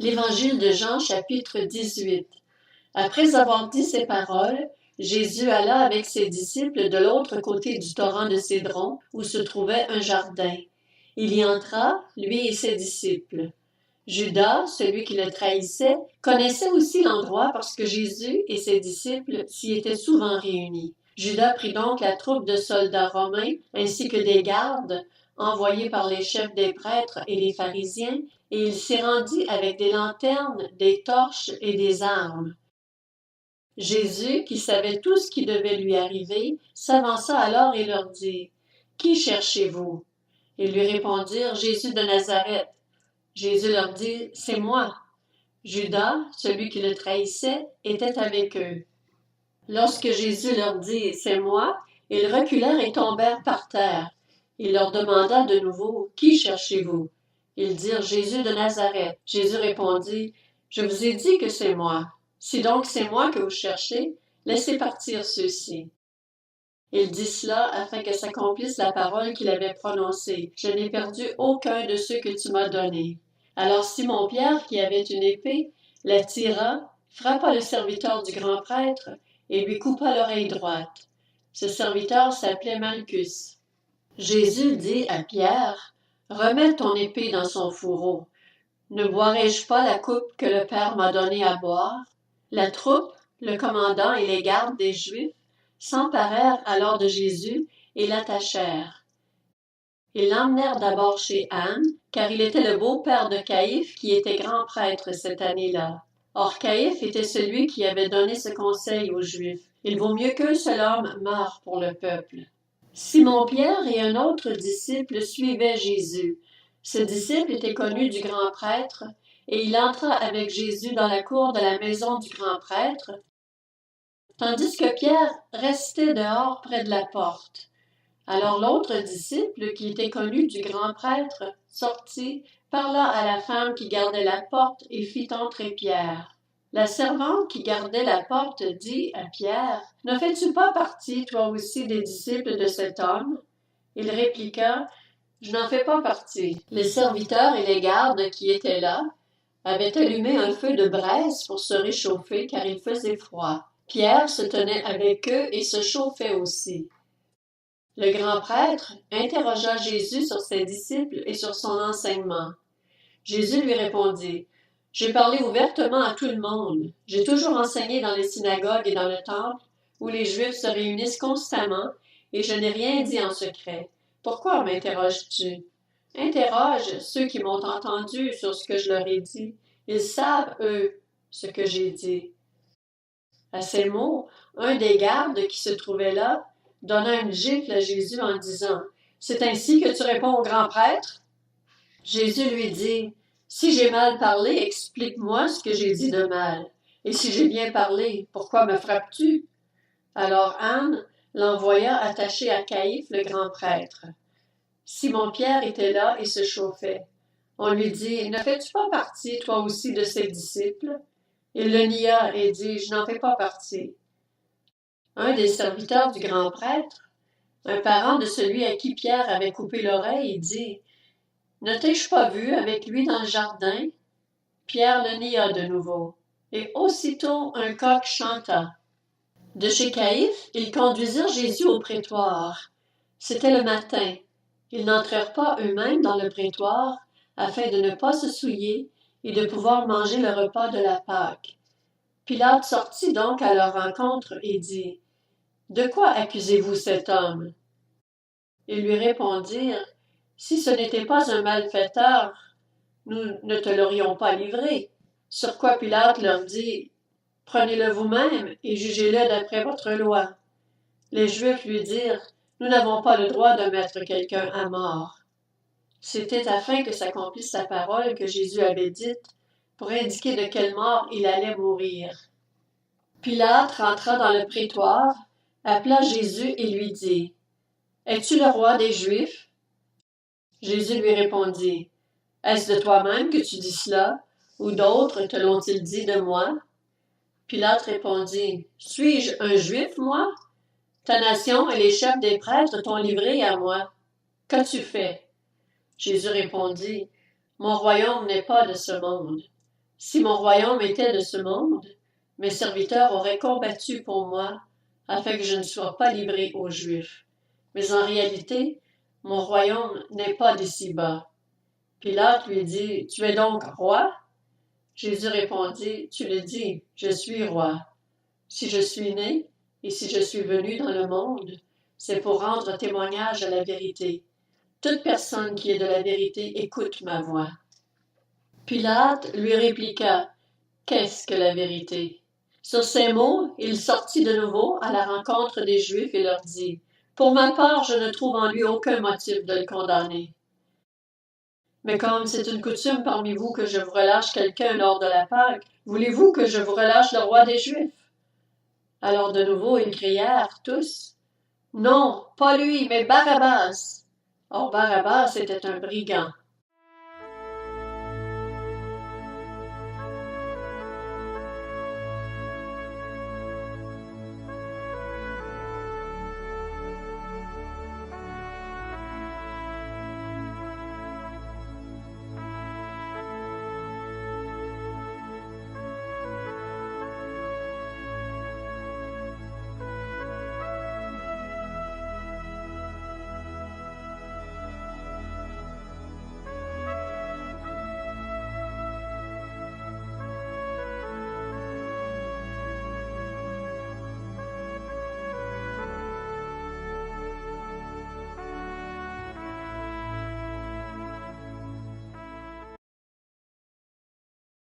L'Évangile de Jean, chapitre 18. Après avoir dit ces paroles, Jésus alla avec ses disciples de l'autre côté du torrent de Cédron, où se trouvait un jardin. Il y entra, lui et ses disciples. Judas, celui qui le trahissait, connaissait aussi l'endroit parce que Jésus et ses disciples s'y étaient souvent réunis. Judas prit donc la troupe de soldats romains ainsi que des gardes envoyés par les chefs des prêtres et les pharisiens, et il s'y rendit avec des lanternes, des torches et des armes. Jésus, qui savait tout ce qui devait lui arriver, s'avança alors et leur dit: « Qui cherchez-vous? » Ils lui répondirent: « Jésus de Nazareth. » Jésus leur dit: « C'est moi. » Judas, celui qui le trahissait, était avec eux. Lorsque Jésus leur dit: « C'est moi », ils reculèrent et tombèrent par terre. Il leur demanda de nouveau: « Qui cherchez-vous? » Ils dirent: « Jésus de Nazareth. » Jésus répondit: « Je vous ai dit que c'est moi. Si donc c'est moi que vous cherchez, laissez partir ceux-ci. » Il dit cela afin que s'accomplisse la parole qu'il avait prononcée: « Je n'ai perdu aucun de ceux que tu m'as donnés. » Alors Simon-Pierre, qui avait une épée, la tira, frappa le serviteur du grand prêtre et lui coupa l'oreille droite. Ce serviteur s'appelait Malchus. Jésus dit à Pierre: « Remets ton épée dans son fourreau. Ne boirai-je pas la coupe que le Père m'a donnée à boire? » La troupe, le commandant et les gardes des Juifs s'emparèrent alors de Jésus et l'attachèrent. Ils l'emmenèrent d'abord chez Anne, car il était le beau-père de Caïphe qui était grand prêtre cette année-là. Or Caïphe était celui qui avait donné ce conseil aux Juifs: « Il vaut mieux qu'un seul homme meure pour le peuple. » Simon-Pierre et un autre disciple suivaient Jésus. Ce disciple était connu du grand prêtre, et il entra avec Jésus dans la cour de la maison du grand prêtre, tandis que Pierre restait dehors près de la porte. Alors l'autre disciple, qui était connu du grand prêtre, sortit, parla à la femme qui gardait la porte et fit entrer Pierre. La servante qui gardait la porte dit à Pierre: « Ne fais-tu pas partie, toi aussi, des disciples de cet homme? » Il répliqua: « Je n'en fais pas partie. » Les serviteurs et les gardes qui étaient là avaient allumé un feu de braise pour se réchauffer, car il faisait froid. Pierre se tenait avec eux et se chauffait aussi. Le grand prêtre interrogea Jésus sur ses disciples et sur son enseignement. Jésus lui répondit: « J'ai parlé ouvertement à tout le monde. J'ai toujours enseigné dans les synagogues et dans le temple, où les Juifs se réunissent constamment, et je n'ai rien dit en secret. Pourquoi m'interroges-tu? Interroge ceux qui m'ont entendu sur ce que je leur ai dit. Ils savent, eux, ce que j'ai dit. » À ces mots, un des gardes qui se trouvait là donna une gifle à Jésus en disant: « C'est ainsi que tu réponds au grand prêtre? » Jésus lui dit: « Si j'ai mal parlé, explique-moi ce que j'ai dit de mal. Et si j'ai bien parlé, pourquoi me frappes-tu? » Alors Anne l'envoya attacher à Caïphe le grand prêtre. Simon-Pierre était là et se chauffait. On lui dit: « Ne fais-tu pas partie, toi aussi, de ses disciples? » Il le nia et dit: « Je n'en fais pas partie. » Un des serviteurs du grand prêtre, un parent de celui à qui Pierre avait coupé l'oreille, dit: « Ne t'ai-je pas vu avec lui dans le jardin? » Pierre le nia de nouveau. Et aussitôt un coq chanta. De chez Caïphe, ils conduisirent Jésus au prétoire. C'était le matin. Ils n'entrèrent pas eux-mêmes dans le prétoire, afin de ne pas se souiller et de pouvoir manger le repas de la Pâque. Pilate sortit donc à leur rencontre et dit: « De quoi accusez-vous cet homme? » Ils lui répondirent: « Si ce n'était pas un malfaiteur, nous ne te l'aurions pas livré. » Sur quoi Pilate leur dit: « Prenez-le vous-même et jugez-le d'après votre loi. » Les Juifs lui dirent: « Nous n'avons pas le droit de mettre quelqu'un à mort. » C'était afin que s'accomplisse la parole que Jésus avait dite, pour indiquer de quelle mort il allait mourir. Pilate rentra dans le prétoire, appela Jésus et lui dit: « Es-tu le roi des Juifs? » Jésus lui répondit: « Est-ce de toi-même que tu dis cela, ou d'autres te l'ont-ils dit de moi? » Pilate répondit: « Suis-je un Juif, moi? Ta nation et les chefs des prêtres t'ont livré à moi. Qu'as-tu fait? » Jésus répondit: « Mon royaume n'est pas de ce monde. Si mon royaume était de ce monde, mes serviteurs auraient combattu pour moi, afin que je ne sois pas livré aux Juifs. Mais en réalité, mon royaume n'est pas d'ici-bas. Pilate lui dit, Tu es donc roi? Jésus répondit, Tu le dis, je suis roi. Si je suis né et si je suis venu dans le monde, c'est pour rendre témoignage à la vérité. Toute personne qui est de la vérité écoute ma voix. Pilate lui répliqua, Qu'est-ce que la vérité? Sur ces mots, il sortit de nouveau à la rencontre des Juifs et leur dit, Pour ma part, je ne trouve en lui aucun motif de le condamner. Mais comme c'est une coutume parmi vous que je vous relâche quelqu'un lors de la Pâque, voulez-vous que je vous relâche le roi des Juifs? Alors de nouveau ils crièrent tous, Non, pas lui, mais Barabbas. Or Barabbas était un brigand.